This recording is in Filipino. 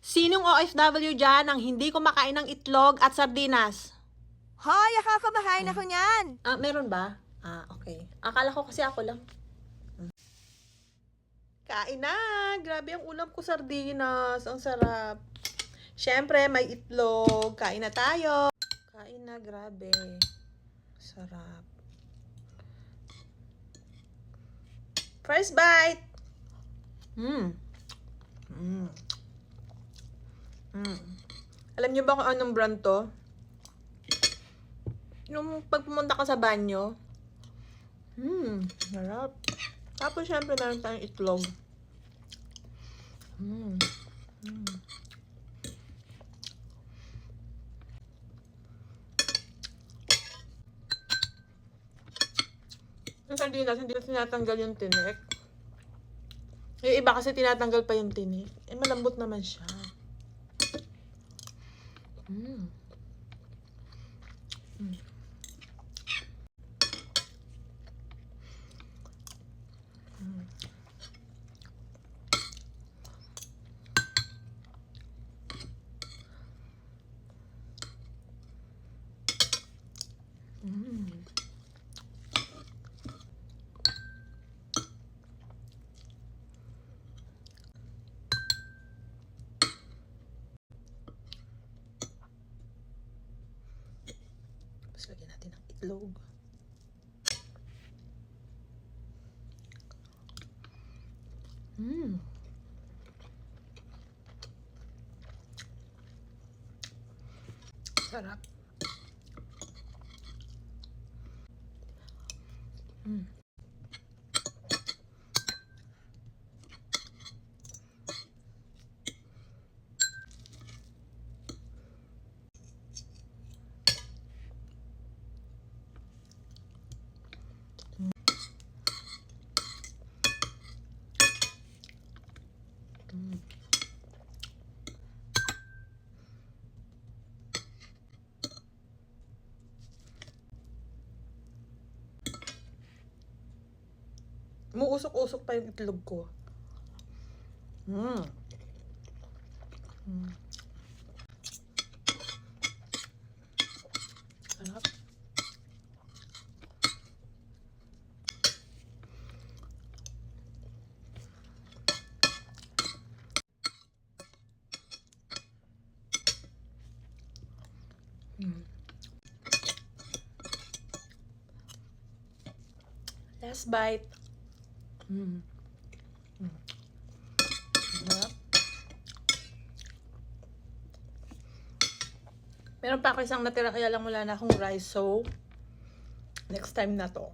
Sinong OFW dyan ang hindi kumakain ng itlog at sardinas? Hoy, kumakain ako niyan. Meron ba? Okay. Akala ko kasi ako lang. Kain na! Grabe ang ulam ko, sardinas. Ang sarap. Siyempre, may itlog. Kain na tayo. Kain na, grabe. Sarap. First bite! Alam niyo ba kung anong brand to? Yung pag pumunta ka sa banyo. Sarap. Tapos syempre meron tayong itlog. Yung sardinas, hindi na tinatanggal yung tinik. Yung iba kasi tinatanggal pa yung tinik. Malambot naman siya. Tapos lagyan natin ng itlog. Sarap. Muusok-usok pa yung itlog ko. Sarap. Last bite. Sarap. Meron pa ako isang natira kaya lang wala na akong rice, so next time na to.